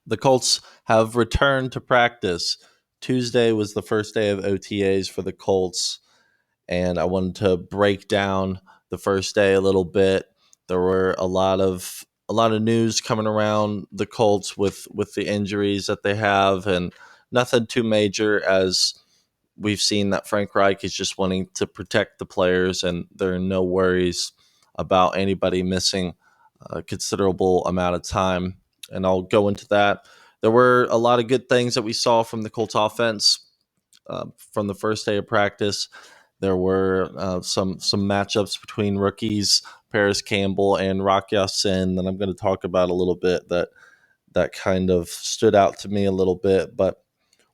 The Colts have returned to practice. Tuesday was the first day of OTAs for the Colts, and I wanted to break down the first day a little bit. There were a lot of news coming around the Colts with the injuries that they have, and nothing too major, as we've seen that Frank Reich is just wanting to protect the players, and there are no worries about anybody missing a considerable amount of time. And I'll go into that. There were a lot of good things that we saw from the Colts offense from the first day of practice. There were some matchups between rookies, Paris Campbell and Rock Ya-Sin, that I'm going to talk about a little bit, that kind of stood out to me a little bit. But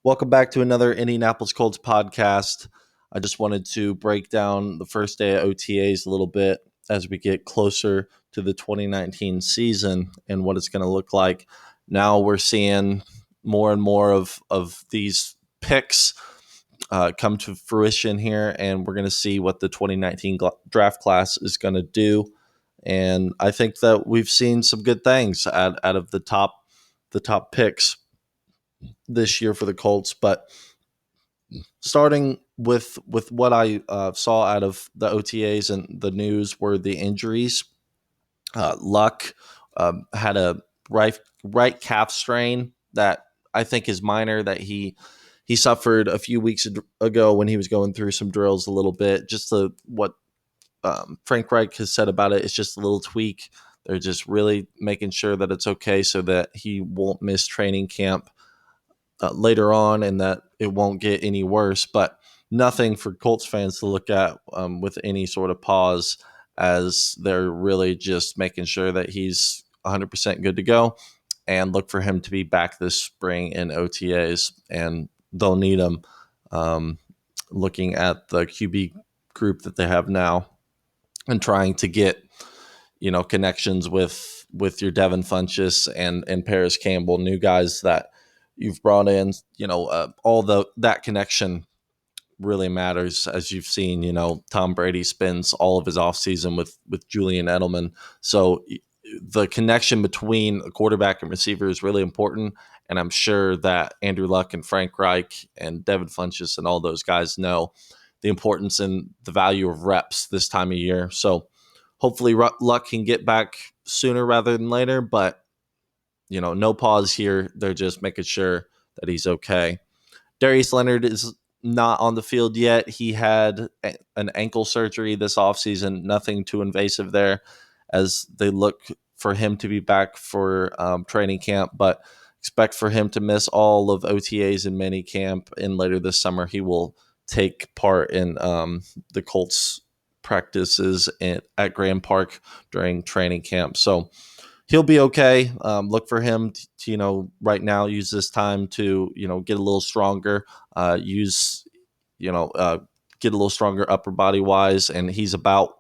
welcome back to another Indianapolis Colts podcast. I just wanted to break down the first day of OTAs a little bit as we get closer to the 2019 season and what it's going to look like. Now we're seeing more and more of these picks come to fruition here, and we're going to see what the 2019 draft class is going to do. And I think that we've seen some good things out of the top picks this year for the Colts. But starting with what I saw out of the OTAs and the news were the injuries. Luck had a right calf strain that I think is minor, that he suffered a few weeks ago when he was going through some drills a little bit. Just what Frank Reich has said about it, it's just a little tweak. They're just really making sure that it's okay so that he won't miss training camp later on, and that it won't get any worse. But nothing for Colts fans to look at with any sort of pause, as they're really just making sure that he's 100% good to go, and look for him to be back this spring in OTAs. And they'll need him, looking at the QB group that they have now and trying to get connections with your Devin Funchess and Paris Campbell, new guys that you've brought in. All that connection really matters, as you've seen. Tom Brady spends all of his offseason with Julian Edelman, so the connection between a quarterback and receiver is really important. And I'm sure that Andrew Luck and Frank Reich and Devin Funchess and all those guys know the importance and the value of reps this time of year. So hopefully Luck can get back sooner rather than later, but no pause here. They're just making sure that he's okay. Darius Leonard is not on the field yet. He had an ankle surgery this offseason, nothing too invasive there, as they look for him to be back for training camp, but expect for him to miss all of OTAs and mini camp. And later this summer, he will take part in the Colts practices at Grand Park during training camp. So he'll be okay. Look for him to, right now, use this time to, get a little stronger, get a little stronger upper body wise. And he's about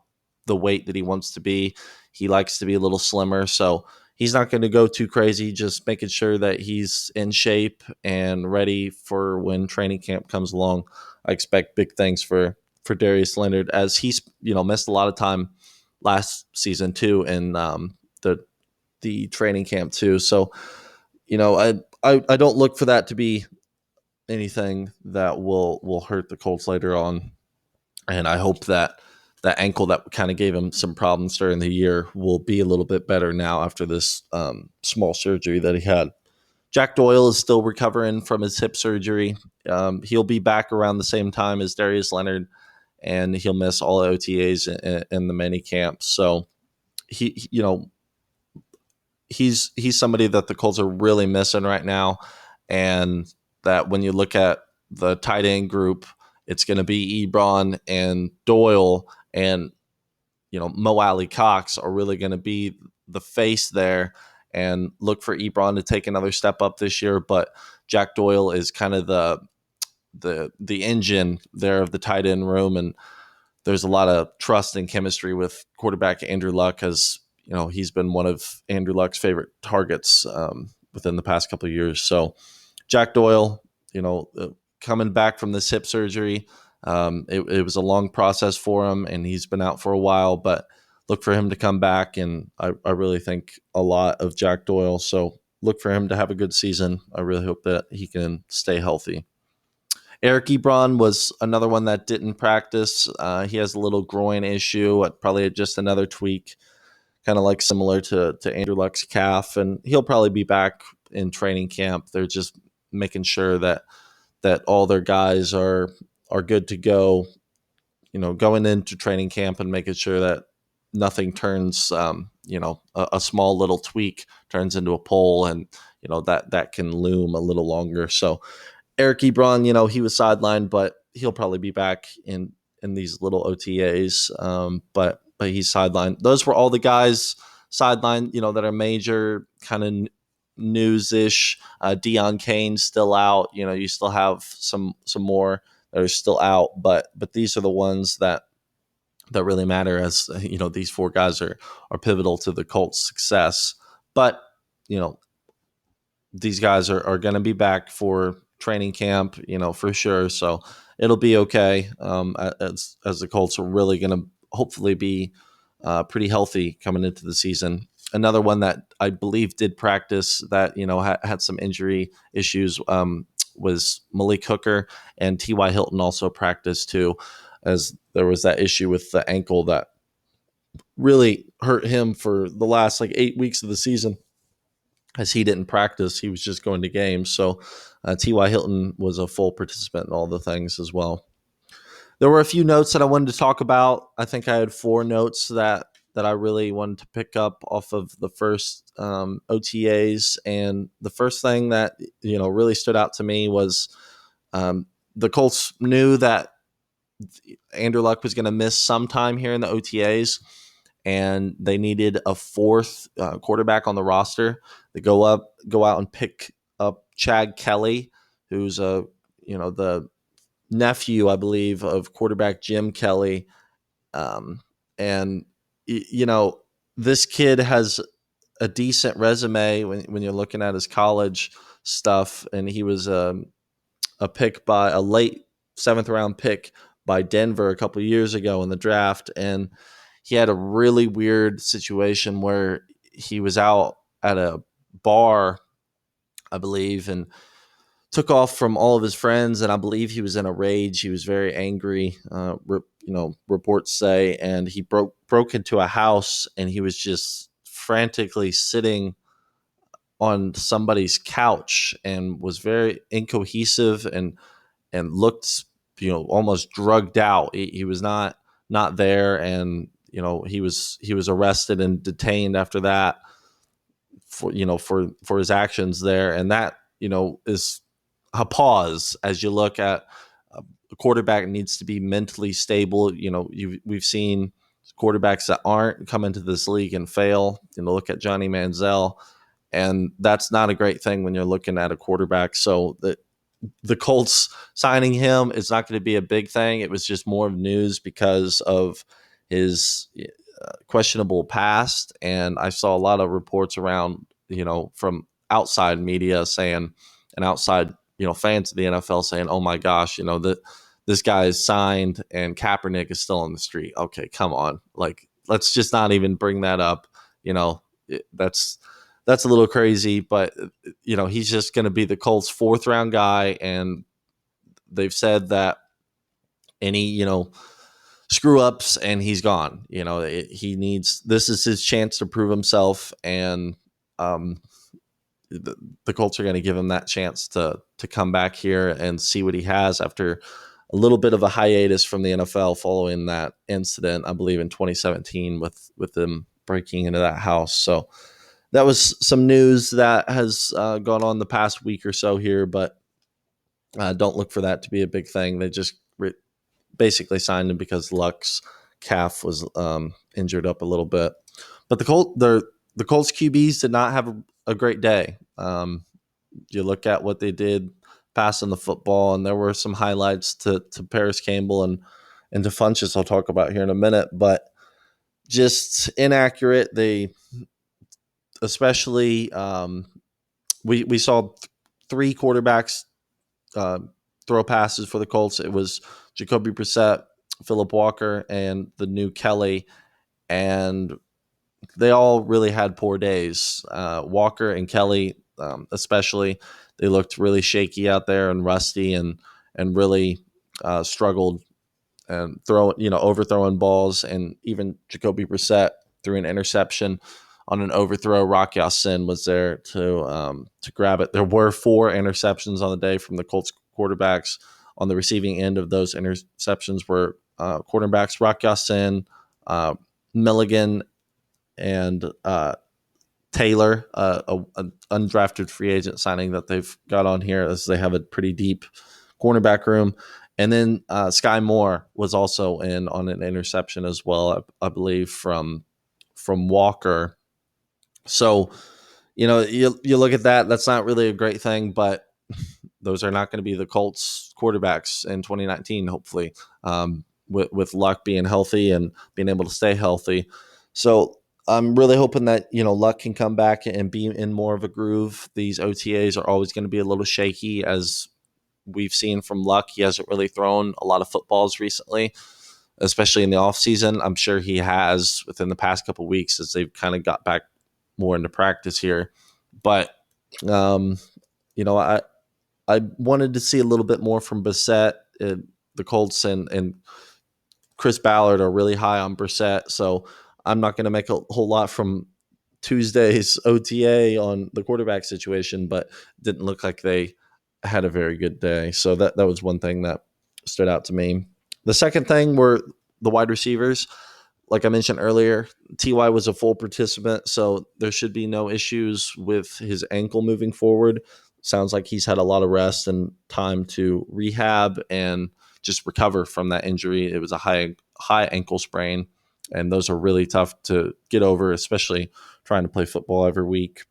the weight that he wants to be. He likes to be a little slimmer. So he's not going to go too crazy, just making sure that he's in shape and ready for when training camp comes along. I expect big things for Darius Leonard, as he's, missed a lot of time last season too, and the training camp too. So, I don't look for that to be anything that will hurt the Colts later on. And I hope that that ankle that kind of gave him some problems during the year will be a little bit better now after this small surgery that he had. Jack Doyle is still recovering from his hip surgery. He'll be back around the same time as Darius Leonard, and he'll miss all OTAs in the mini camp. So he's somebody that the Colts are really missing right now, and that when you look at the tight end group, it's going to be Ebron and Doyle, and Mo Alley Cox are really going to be the face there. And look for Ebron to take another step up this year, but Jack Doyle is kind of the engine there of the tight end room, and there's a lot of trust and chemistry with quarterback Andrew Luck, as he's been one of Andrew Luck's favorite targets within the past couple of years. So Jack Doyle, coming back from this hip surgery, it was a long process for him, and he's been out for a while, but look for him to come back. And I really think a lot of Jack Doyle. So look for him to have a good season. I really hope that he can stay healthy. Eric Ebron was another one that didn't practice. He has a little groin issue, probably just another tweak, kind of like similar to Andrew Luck's calf, and he'll probably be back in training camp. They're just making sure that all their guys are good to go, going into training camp, and making sure that nothing turns, a small little tweak turns into a pull, and that can loom a little longer. So Eric Ebron, he was sidelined, but he'll probably be back in these little OTAs. But he's sidelined. Those were all the guys sidelined, that are major kind of news-ish. Deion Kane's still out. You still have some more that are still out, but these are the ones that really matter, as these four guys are pivotal to the Colts' success. But these guys are going to be back for training camp, for sure. So it'll be okay. As the Colts are really going to hopefully be pretty healthy coming into the season. Another one that I believe did practice that had some injury issues was Malik Hooker, and T.Y. Hilton also practiced too, as there was that issue with the ankle that really hurt him for the last 8 weeks of the season, as he didn't practice. He was just going to games. So T.Y. Hilton was a full participant in all the things as well. There were a few notes that I wanted to talk about. I think I had 4 notes that I really wanted to pick up off of the first OTAs. And the first thing that, really stood out to me was the Colts knew that Andrew Luck was going to miss some time here in the OTAs, and they needed a 4th quarterback on the roster. They go out and pick up Chad Kelly, who's the nephew, I believe, of quarterback Jim Kelly. And this kid has a decent resume when you're looking at his college stuff, and he was a pick by a late 7th round pick by Denver a couple years ago in the draft. And he had a really weird situation where he was out at a bar, I believe, and took off from all of his friends. And I believe he was in a rage. He was very angry, reports say, and he broke into a house, and he was just frantically sitting on somebody's couch and was very incohesive and looked almost drugged out. He was not there, and he was arrested and detained after that for his actions there. And that is a pause as you look at a quarterback needs to be mentally stable. We've seen quarterbacks that aren't come into this league and fail. Look at Johnny Manziel, and that's not a great thing when you're looking at a quarterback. So the Colts signing him is not going to be a big thing. It was just more of news because of his questionable past. And I saw a lot of reports around, from outside media saying, and outside, fans of the NFL saying, oh my gosh, this guy is signed and Kaepernick is still on the street. Okay, come on. Let's just not even bring that up. That's a little crazy, but he's just going to be the Colts' 4th round guy, and they've said that any screw ups and he's gone. This is his chance to prove himself, and the Colts are going to give him that chance to come back here and see what he has after a little bit of a hiatus from the NFL following that incident, I believe in 2017, with them breaking into that house. So that was some news that has gone on the past week or so here, but don't look for that to be a big thing. They just basically signed him because Luck's calf was injured up a little bit. But the Colts QBs did not have a great day. You look at what they did passing the football, and there were some highlights to Paris Campbell and to Funchess I'll talk about here in a minute, but just inaccurate. They especially we saw 3 quarterbacks throw passes for the Colts. It was Jacoby Brissett, Phillip Walker, and the new Kelly, and they all really had poor days. Walker and Kelly especially. They looked really shaky out there and rusty, and really struggled and overthrowing balls. And even Jacoby Brissett threw an interception on an overthrow. Rock Ya-Sin was there to grab it. There were 4 interceptions on the day from the Colts quarterbacks. On the receiving end of those interceptions were quarterbacks Rock Ya-Sin, Milligan, and Taylor, an undrafted free agent signing that they've got on here, as they have a pretty deep cornerback room. And then Sky Moore was also in on an interception as well, I believe, from Walker. So, you look at that. That's not really a great thing, but those are not going to be the Colts quarterbacks in 2019, hopefully, with Luck being healthy and being able to stay healthy. So I'm really hoping that, Luck can come back and be in more of a groove. These OTAs are always going to be a little shaky, as we've seen from Luck. He hasn't really thrown a lot of footballs recently, especially in the offseason. I'm sure he has within the past couple of weeks as they've kind of got back more into practice here. But, I wanted to see a little bit more from Brissett. The Colts and Chris Ballard are really high on Brissett, so I'm not going to make a whole lot from Tuesday's OTA on the quarterback situation, but didn't look like they had a very good day. So that was one thing that stood out to me. The second thing were the wide receivers. Like I mentioned earlier, Ty was a full participant, so there should be no issues with his ankle moving forward. Sounds like he's had a lot of rest and time to rehab and just recover from that injury. It was a high ankle sprain, and those are really tough to get over, especially trying to play football every week.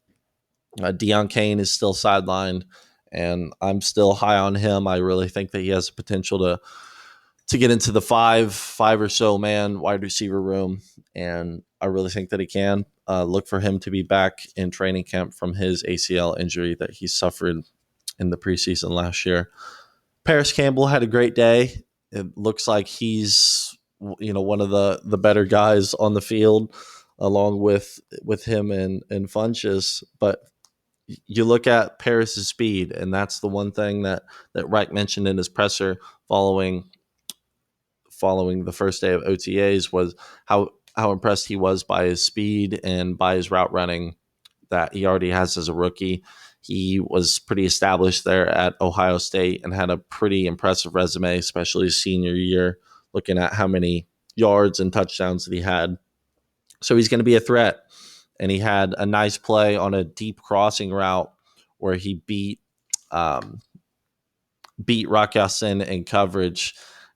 Deion Kane is still sidelined, and I'm still high on him. I really think that he has the potential to get into the five or so man wide receiver room, and I really think that he can. Look for him to be back in training camp from his ACL injury that he suffered in the preseason last year. Paris Campbell had a great day. It looks like he's one of the better guys on the field, along with him and Funchess. But you look at Paris's speed, and that's the one thing that Reich mentioned in his presser following the first day of OTAs, was how impressed he was by his speed and by his route running that he already has as a rookie. He was pretty established there at Ohio State and had a pretty impressive resume, especially his senior year, looking at how many yards and touchdowns that he had. So he's going to be a threat. And he had a nice play on a deep crossing route where he beat Rock Ya-Sin in coverage.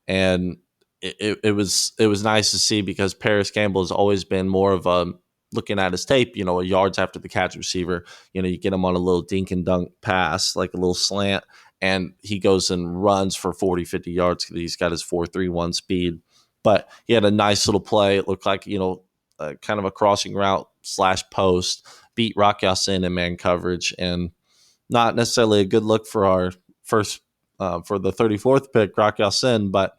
And it was nice to see, because Paris Campbell has always been more of a, looking at his tape, a yards after the catch receiver. You get him on a little dink and dunk pass, like a little slant, and he goes and runs for 40, 50 yards because he's got his 4.31 speed. But he had a nice little play. It looked like, kind of a crossing route / post, beat Rock Ya-Sin in man coverage, and not necessarily a good look for our first, for the 34th pick, Rock Ya-Sin, but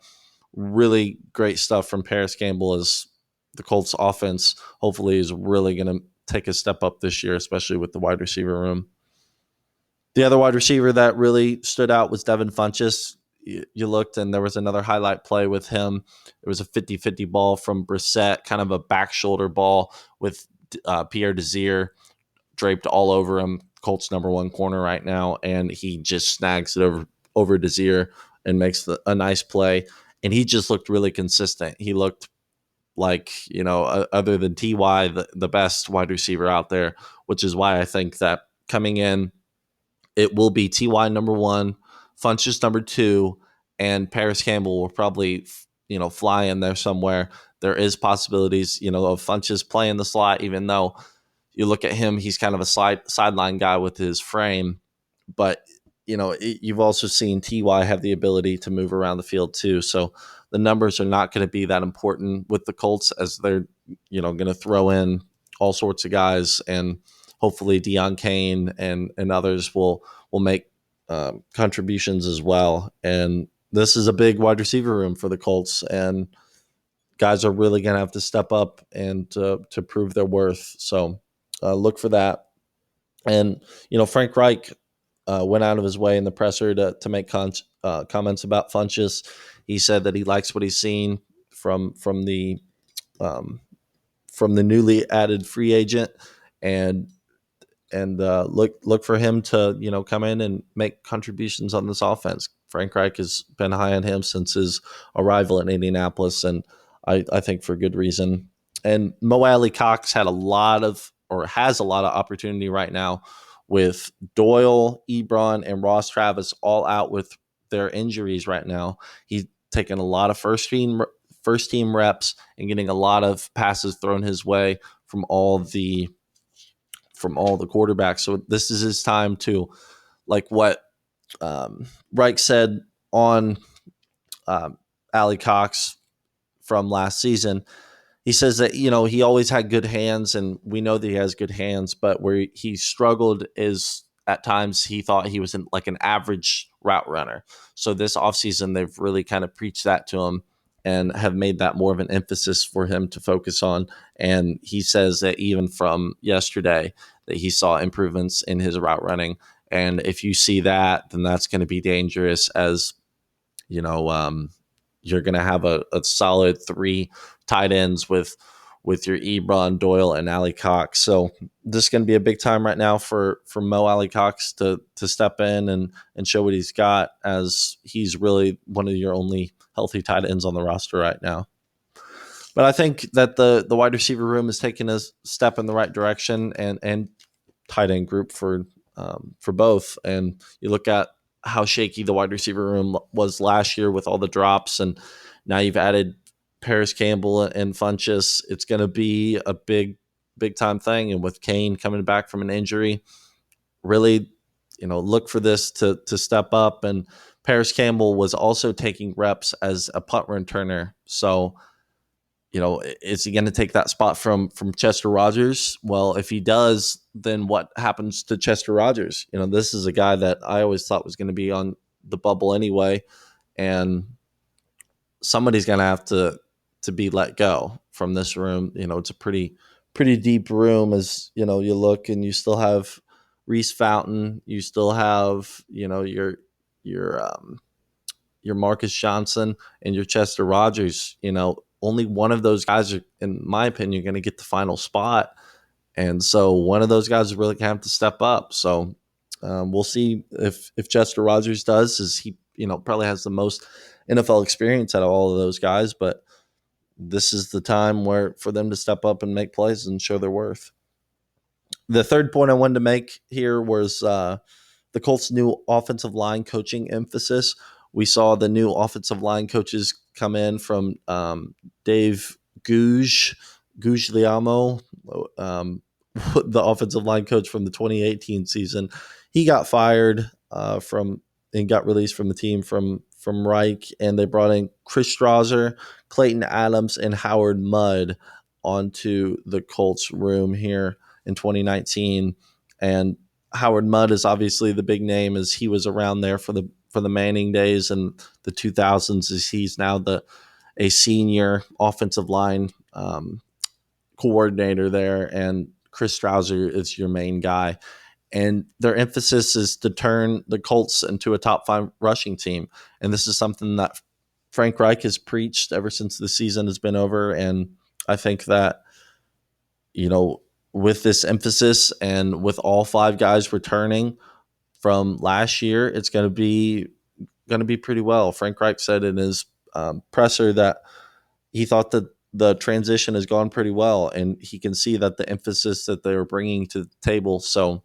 really great stuff from Paris Campbell, as the Colts offense hopefully is really going to take a step up this year, especially with the wide receiver room. The other wide receiver that really stood out was Devin Funchess. You looked, and there was another highlight play with him. It was a 50-50 ball from Brissett, kind of a back shoulder ball with Pierre Desir draped all over him, Colts number 1 corner right now, and he just snags it over Desir and makes a nice play. And he just looked really consistent. He looked like, other than Ty, the best wide receiver out there, which is why I think that coming in, it will be Ty number 1, Funchess number 2, and Paris Campbell will probably, fly in there somewhere. There is possibilities, of Funchess playing the slot, even though you look at him, he's kind of a sideline guy with his frame. But, you've also seen Ty have the ability to move around the field too. So the numbers are not going to be that important with the Colts, as they're, going to throw in all sorts of guys, and hopefully Deion Kane and others will make contributions as well. And this is a big wide receiver room for the Colts, and guys are really going to have to step up and to prove their worth. So look for that. And Frank Reich went out of his way in the presser to make comments about Funchess. He said that he likes what he's seen from the um, newly added free agent, and look for him to come in and make contributions on this offense. Frank Reich has been high on him since his arrival in Indianapolis, and I think for good reason. And Mo Alley Cox had a lot of, or has a lot of opportunity right now with Doyle, Ebron, and Ross Travis all out with their injuries right now. He's taken a lot of first team reps and getting a lot of passes thrown his way from all the quarterbacks. So this is his time to, like what Reich said on Alley Cox from last season. He says that he always had good hands, and we know that he has good hands, but where he struggled is at times he thought he was like an average route runner. So this offseason, they've really kind of preached that to him and have made that more of an emphasis for him to focus on. And he says that even from yesterday that he saw improvements in his route running. And if you see that, then that's going to be dangerous, as you know, you're going to have a solid three tight ends with your Ebron, Doyle, and Ali Cox. So this is going to be a big time right now for Mo Ali Cox to step in and show what he's got, as he's really one of your only healthy tight ends on the roster right now. But I think that the wide receiver room is taking a step in the right direction, and tight end group for both. And you look at how shaky the wide receiver room was last year with all the drops, and now you've added Paris Campbell and Funchess. It's going to be a big time thing. And with Kane coming back from an injury, really, look for this to step up. And Paris Campbell was also taking reps as a punt returner. So, is he going to take that spot from Chester Rogers? Well, if he does, then what happens to Chester Rogers? This is a guy that I always thought was going to be on the bubble anyway, and somebody's going to have to be let go from this room. It's a pretty deep room, as you look, and you still have Reese Fountain, you still have your Marcus Johnson and your Chester Rogers. Only one of those guys are, in my opinion, going to get the final spot. And so one of those guys is really going to have to step up. So we'll see if Chester Rogers does, as he, probably has the most NFL experience out of all of those guys. But this is the time for them to step up and make plays and show their worth. The third point I wanted to make here was the Colts' new offensive line coaching emphasis. We saw the new offensive line coaches come in from Dave Guglielmo, the offensive line coach from the 2018 season. He got fired and got released from the team from Reich, and they brought in Chris Strauser, Clayton Adams, and Howard Mudd onto the Colts room here in 2019. And Howard Mudd is obviously the big name, as he was around there for the Manning days and the 2000s, as he's now a senior offensive line coordinator there, and Chris Strauser is your main guy. And their emphasis is to turn the Colts into a top 5 rushing team. And this is something that Frank Reich has preached ever since the season has been over. And I think that, with this emphasis and with all 5 guys returning from last year, it's going to be pretty well. Frank Reich said in his presser that he thought that the transition has gone pretty well, and he can see that the emphasis that they're bringing to the table. So,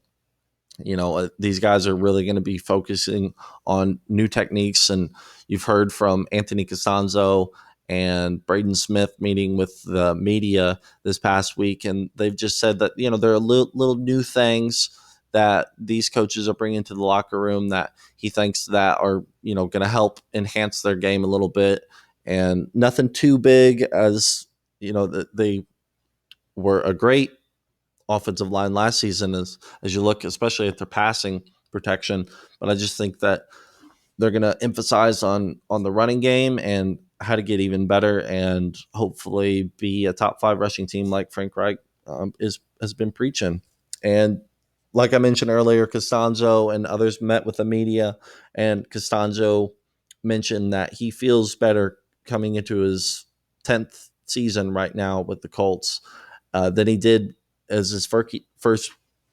these guys are really going to be focusing on new techniques. And you've heard from Anthony Costanzo and Braden Smith meeting with the media this past week, and they've just said that, there are little new things that these coaches are bringing to the locker room that he thinks that are, going to help enhance their game a little bit. And nothing too big, as, that they were a great offensive line last season, as you look, especially at their passing protection. But I just think that they're going to emphasize on the running game and how to get even better, and hopefully be a top 5 rushing team like Frank Reich has been preaching. And like I mentioned earlier, Costanzo and others met with the media, and Costanzo mentioned that he feels better coming into his 10th season right now with the Colts than he did as his first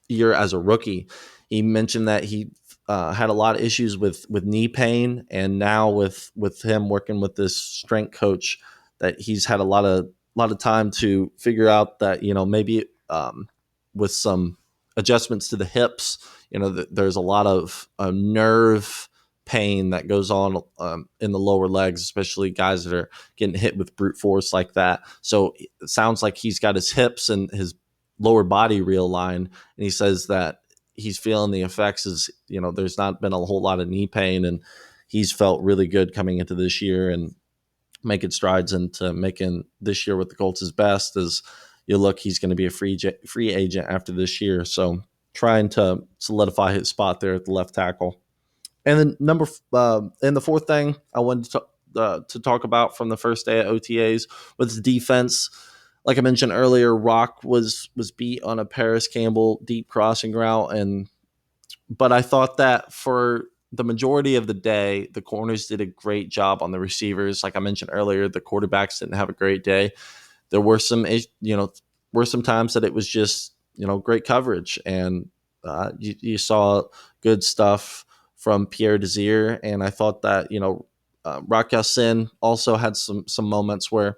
year as a rookie. He mentioned that he had a lot of issues with knee pain, and now with him working with this strength coach, that he's had a lot of time to figure out that maybe with some adjustments to the hips, there's a lot of nerve pain that goes on in the lower legs, especially guys that are getting hit with brute force like that. So it sounds like he's got his hips and his lower body realigned, and he says that he's feeling the effects. Is there's not been a whole lot of knee pain, and he's felt really good coming into this year and making strides into making this year with the Colts his best. As you look, he's going to be a free agent after this year, so trying to solidify his spot there at the left tackle. And then and the fourth thing I wanted to talk about from the first day at OTAs was the defense. Like I mentioned earlier, Rock was beat on a Paris Campbell deep crossing route, but I thought that for the majority of the day, the corners did a great job on the receivers. Like I mentioned earlier, the quarterbacks didn't have a great day. There were some times that it was just great coverage, and you saw good stuff from Pierre Desir, and I thought that Rock Sin also had some moments where,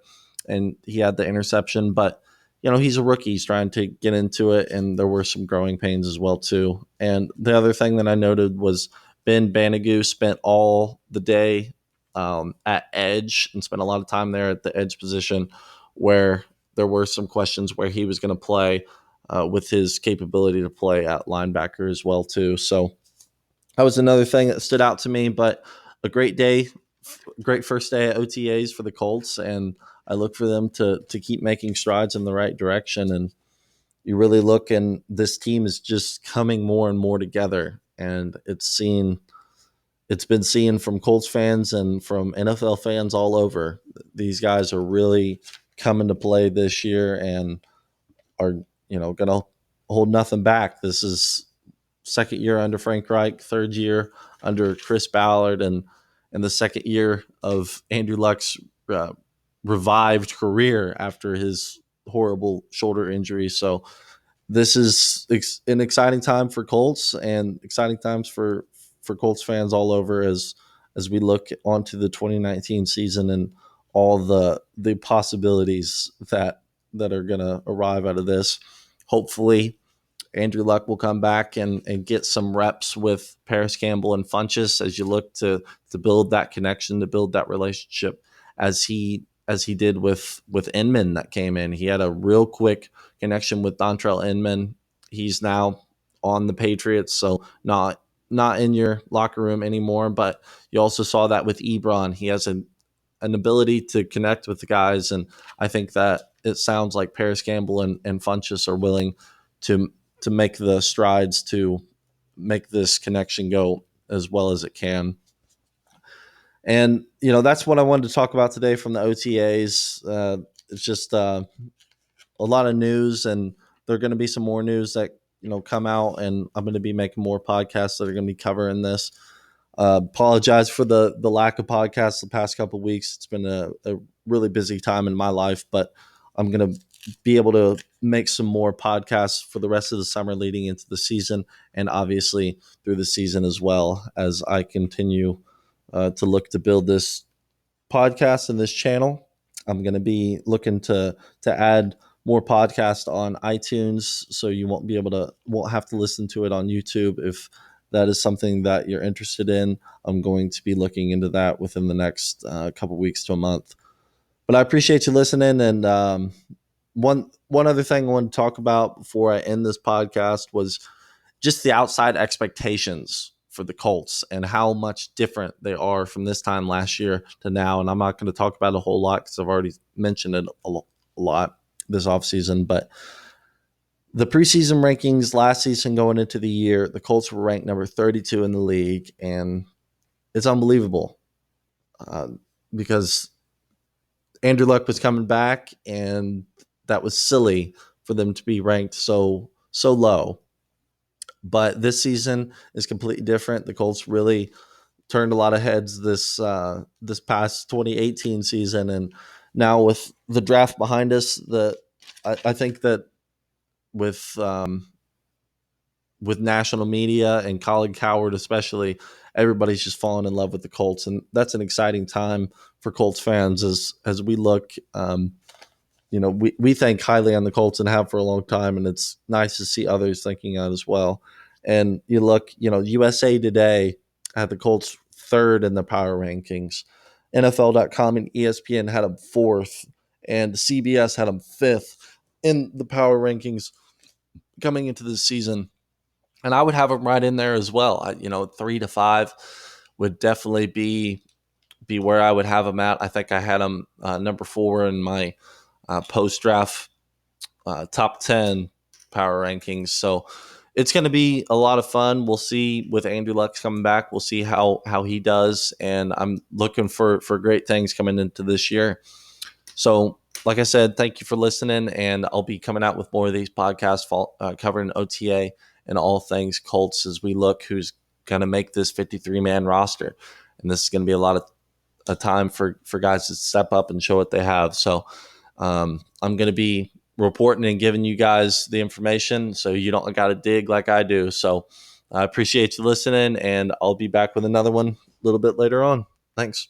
and he had the interception, but he's a rookie, he's trying to get into it, and there were some growing pains as well too. And the other thing that I noted was Ben Banigou spent all the day at edge and spent a lot of time there at the edge position, where there were some questions where he was going to play with his capability to play at linebacker as well too. So that was another thing that stood out to me. But a great day, great first day at OTAs for the Colts, and I look for them to keep making strides in the right direction. And you really look, and this team is just coming more and more together, and it's been seen from Colts fans and from NFL fans all over. These guys are really coming to play this year and are going to hold nothing back. This is second year under Frank Reich, third year under Chris Ballard, and the second year of Andrew Luck's uh, revived career after his horrible shoulder injury. So this is an exciting time for Colts, and exciting times for Colts fans all over as we look onto the 2019 season and all the possibilities that are going to arrive out of this. Hopefully, Andrew Luck will come back and get some reps with Paris Campbell and Funchess as you look to build that connection, to build that relationship, as he did with Inman that came in. He had a real quick connection with Dontrell Inman. He's now on the Patriots, so not in your locker room anymore. But you also saw that with Ebron. He has an ability to connect with the guys, and I think that it sounds like Paris Campbell and Funchess are willing to make the strides to make this connection go as well as it can. And that's what I wanted to talk about today from the OTAs. It's just a lot of news, and there are going to be some more news that come out, and I'm going to be making more podcasts that are going to be covering this. Apologize for the lack of podcasts the past couple of weeks. It's been a really busy time in my life, but I'm going to be able to make some more podcasts for the rest of the summer leading into the season, and obviously through the season as well, as I continue to look to build this podcast and this channel. I'm going to be looking to add more podcasts on iTunes, so you won't have to listen to it on YouTube. If that is something that you're interested in, I'm going to be looking into that within the next couple weeks to a month. But I appreciate you listening. And one other thing I want to talk about before I end this podcast was just the outside expectations for the Colts and how much different they are from this time last year to now. And I'm not going to talk about it a whole lot because I've already mentioned it a lot this offseason. But the preseason rankings last season going into the year, the Colts were ranked number 32 in the league, and it's unbelievable because Andrew Luck was coming back, and that was silly for them to be ranked so low. But this season is completely different. The Colts really turned a lot of heads this past 2018 season, and now with the draft behind us, I think that with with national media and Colin Cowherd especially, everybody's just falling in love with the Colts, and that's an exciting time for Colts fans as we look. We think highly on the Colts and have for a long time, and it's nice to see others thinking on as well. And you look, USA Today had the Colts third in the power rankings. NFL.com and ESPN had them fourth, and CBS had them fifth in the power rankings coming into the season. And I would have them right in there as well. 3 to 5 would definitely be where I would have them at. I think I had them number 4 in my post draft top 10 power rankings. So it's going to be a lot of fun. We'll see with Andrew Luck coming back. We'll see how he does, and I'm looking for great things coming into this year. So, like I said, thank you for listening, and I'll be coming out with more of these podcasts covering OTA and all things Colts as we look who's going to make this 53-man roster. And this is going to be a lot of a time for guys to step up and show what they have. So I'm going to be reporting and giving you guys the information so you don't got to dig like I do. So I appreciate you listening, and I'll be back with another one a little bit later on. Thanks.